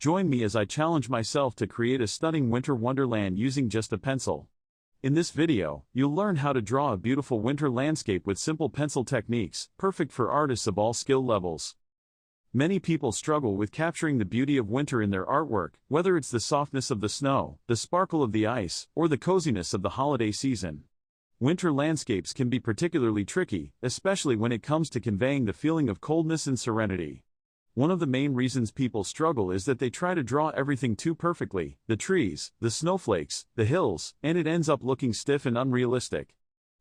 Join me as I challenge myself to create a stunning winter wonderland using just a pencil. In this video, you'll learn how to draw a beautiful winter landscape with simple pencil techniques, perfect for artists of all skill levels. Many people struggle with capturing the beauty of winter in their artwork, whether it's the softness of the snow, the sparkle of the ice, or the coziness of the holiday season. Winter landscapes can be particularly tricky, especially when it comes to conveying the feeling of coldness and serenity. One of the main reasons people struggle is that they try to draw everything too perfectly: the trees, the snowflakes, the hills, and it ends up looking stiff and unrealistic.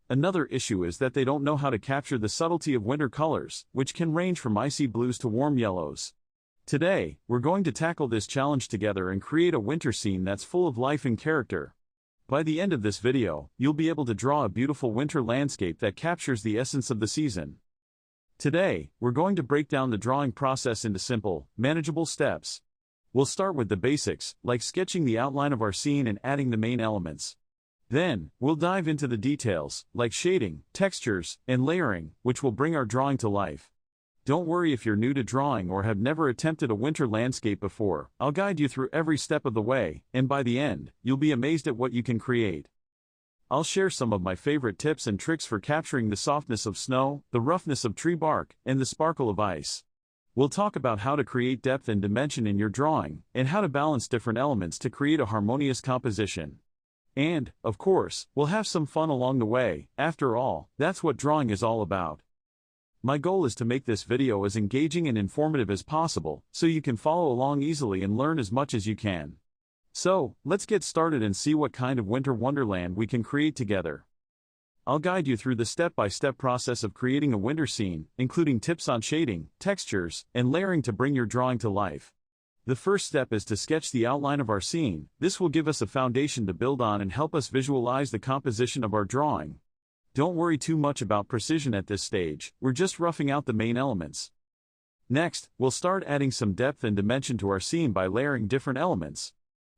Another issue is that they don't know how to capture the subtlety of winter colors, which can range from icy blues to warm yellows. Today, we're going to tackle this challenge together and create a winter scene that's full of life and character. By the end of this video, you'll be able to draw a beautiful winter landscape that captures the essence of the season. Today, we're going to break down the drawing process into simple, manageable steps. We'll start with the basics, like sketching the outline of our scene and adding the main elements. Then, we'll dive into the details, like shading, textures, and layering, which will bring our drawing to life. Don't worry if you're new to drawing or have never attempted a winter landscape before. I'll guide you through every step of the way, and by the end, you'll be amazed at what you can create. I'll share some of my favorite tips and tricks for capturing the softness of snow, the roughness of tree bark, and the sparkle of ice. We'll talk about how to create depth and dimension in your drawing, and how to balance different elements to create a harmonious composition. And, of course, we'll have some fun along the way. After all, that's what drawing is all about. My goal is to make this video as engaging and informative as possible, so you can follow along easily and learn as much as you can. So, let's get started and see what kind of winter wonderland we can create together. I'll guide you through the step-by-step process of creating a winter scene, including tips on shading, textures, and layering to bring your drawing to life. The first step is to sketch the outline of our scene. This will give us a foundation to build on and help us visualize the composition of our drawing. Don't worry too much about precision at this stage, we're just roughing out the main elements. Next, we'll start adding some depth and dimension to our scene by layering different elements.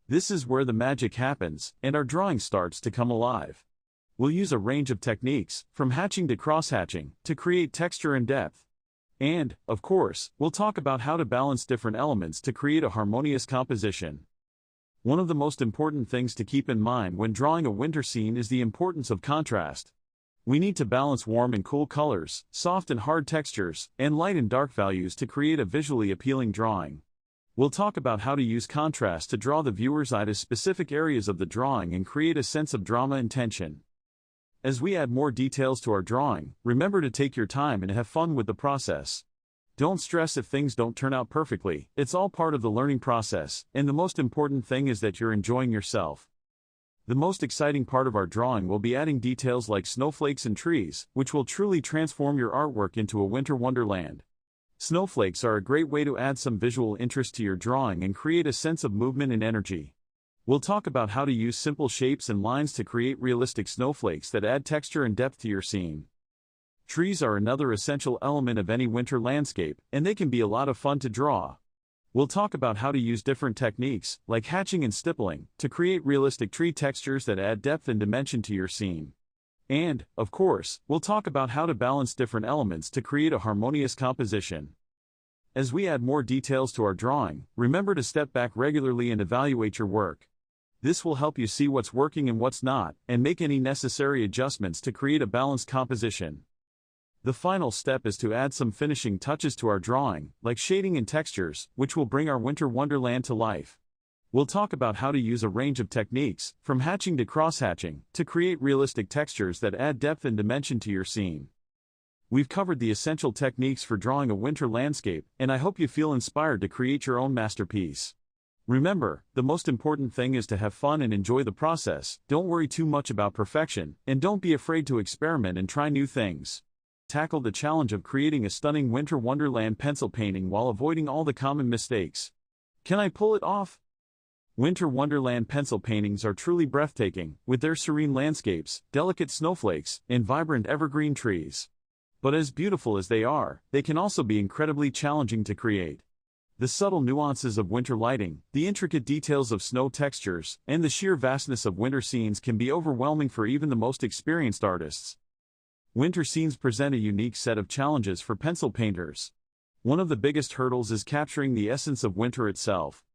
This is where the magic happens, and our drawing starts to come alive. We'll use a range of techniques, from hatching to cross-hatching, to create texture and depth. And, of course, we'll talk about how to balance different elements to create a harmonious composition. One of the most important things to keep in mind when drawing a winter scene is the importance of contrast. We need to balance warm and cool colors, soft and hard textures, and light and dark values to create a visually appealing drawing. We'll talk about how to use contrast to draw the viewer's eye to specific areas of the drawing and create a sense of drama and tension. As we add more details to our drawing, remember to take your time and have fun with the process. Don't stress if things don't turn out perfectly. It's all part of the learning process, and the most important thing is that you're enjoying yourself. The most exciting part of our drawing will be adding details like snowflakes and trees, which will truly transform your artwork into a winter wonderland. Snowflakes are a great way to add some visual interest to your drawing and create a sense of movement and energy. We'll talk about how to use simple shapes and lines to create realistic snowflakes that add texture and depth to your scene. Trees are another essential element of any winter landscape, and they can be a lot of fun to draw. We'll talk about how to use different techniques, like hatching and stippling, to create realistic tree textures that add depth and dimension to your scene. And, of course, we'll talk about how to balance different elements to create a harmonious composition. As we add more details to our drawing, remember to step back regularly and evaluate your work. This will help you see what's working and what's not, and make any necessary adjustments to create a balanced composition. The final step is to add some finishing touches to our drawing, like shading and textures, which will bring our winter wonderland to life. We'll talk about how to use a range of techniques, from hatching to cross-hatching, to create realistic textures that add depth and dimension to your scene. We've covered the essential techniques for drawing a winter landscape, and I hope you feel inspired to create your own masterpiece. Remember, the most important thing is to have fun and enjoy the process. Don't worry too much about perfection, and don't be afraid to experiment and try new things. Tackle the challenge of creating a stunning winter wonderland pencil painting while avoiding all the common mistakes. Can I pull it off? Winter wonderland pencil paintings are truly breathtaking, with their serene landscapes, delicate snowflakes, and vibrant evergreen trees. But as beautiful as they are, they can also be incredibly challenging to create. The subtle nuances of winter lighting, the intricate details of snow textures, and the sheer vastness of winter scenes can be overwhelming for even the most experienced artists. Winter scenes present a unique set of challenges for pencil painters. One of the biggest hurdles is capturing the essence of winter itself.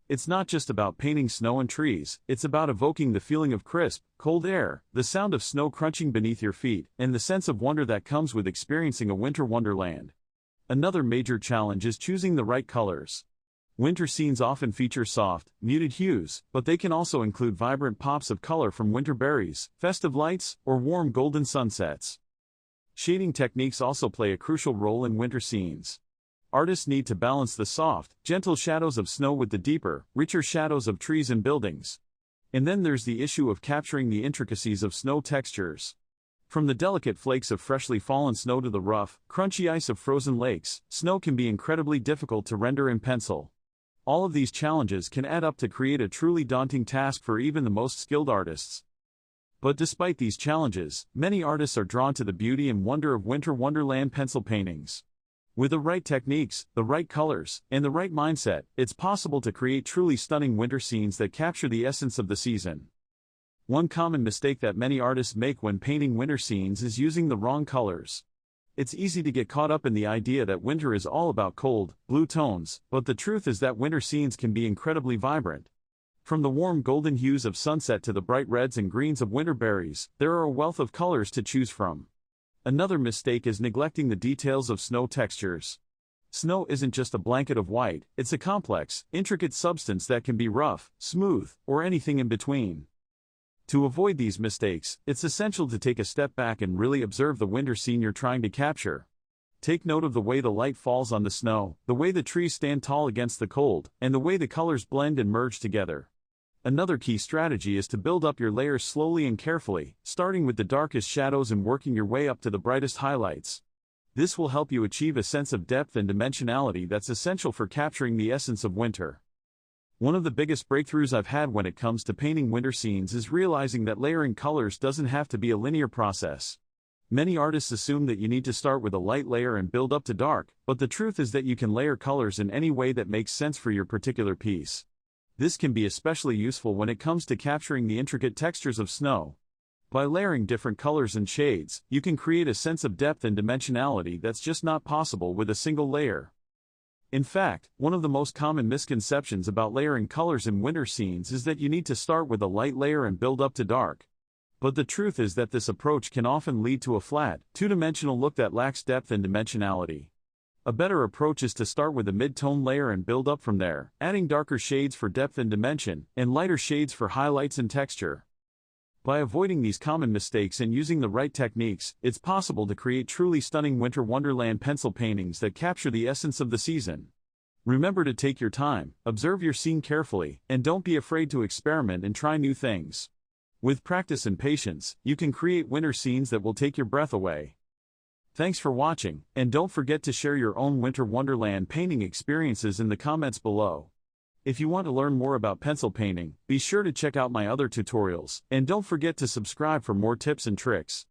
It's not just about painting snow and trees, it's about evoking the feeling of crisp, cold air, the sound of snow crunching beneath your feet, and the sense of wonder that comes with experiencing a winter wonderland. Another major challenge is choosing the right colors. Winter scenes often feature soft, muted hues, but they can also include vibrant pops of color from winter berries, festive lights, or warm golden sunsets. Shading techniques also play a crucial role in winter scenes. Artists need to balance the soft, gentle shadows of snow with the deeper, richer shadows of trees and buildings. And then there's the issue of capturing the intricacies of snow textures. From the delicate flakes of freshly fallen snow to the rough, crunchy ice of frozen lakes, snow can be incredibly difficult to render in pencil. All of these challenges can add up to create a truly daunting task for even the most skilled artists. But despite these challenges, many artists are drawn to the beauty and wonder of winter wonderland pencil paintings. With the right techniques, the right colors, and the right mindset, it's possible to create truly stunning winter scenes that capture the essence of the season. One common mistake that many artists make when painting winter scenes is using the wrong colors. It's easy to get caught up in the idea that winter is all about cold, blue tones, but the truth is that winter scenes can be incredibly vibrant. From the warm golden hues of sunset to the bright reds and greens of winter berries, there are a wealth of colors to choose from. Another mistake is neglecting the details of snow textures. Snow isn't just a blanket of white, it's a complex, intricate substance that can be rough, smooth, or anything in between. To avoid these mistakes, it's essential to take a step back and really observe the winter scene you're trying to capture. Take note of the way the light falls on the snow, the way the trees stand tall against the cold, and the way the colors blend and merge together. Another key strategy is to build up your layers slowly and carefully, starting with the darkest shadows and working your way up to the brightest highlights. This will help you achieve a sense of depth and dimensionality that's essential for capturing the essence of winter. One of the biggest breakthroughs I've had when it comes to painting winter scenes is realizing that layering colors doesn't have to be a linear process. Many artists assume that you need to start with a light layer and build up to dark, but the truth is that you can layer colors in any way that makes sense for your particular piece. This can be especially useful when it comes to capturing the intricate textures of snow. By layering different colors and shades, you can create a sense of depth and dimensionality that's just not possible with a single layer. In fact, one of the most common misconceptions about layering colors in winter scenes is that you need to start with a light layer and build up to dark. But the truth is that this approach can often lead to a flat, two-dimensional look that lacks depth and dimensionality. A better approach is to start with a mid-tone layer and build up from there, adding darker shades for depth and dimension, and lighter shades for highlights and texture. By avoiding these common mistakes and using the right techniques, it's possible to create truly stunning winter wonderland pencil paintings that capture the essence of the season. Remember to take your time, observe your scene carefully, and don't be afraid to experiment and try new things. With practice and patience, you can create winter scenes that will take your breath away. Thanks for watching, and don't forget to share your own winter wonderland painting experiences in the comments below. If you want to learn more about pencil painting, be sure to check out my other tutorials, and don't forget to subscribe for more tips and tricks.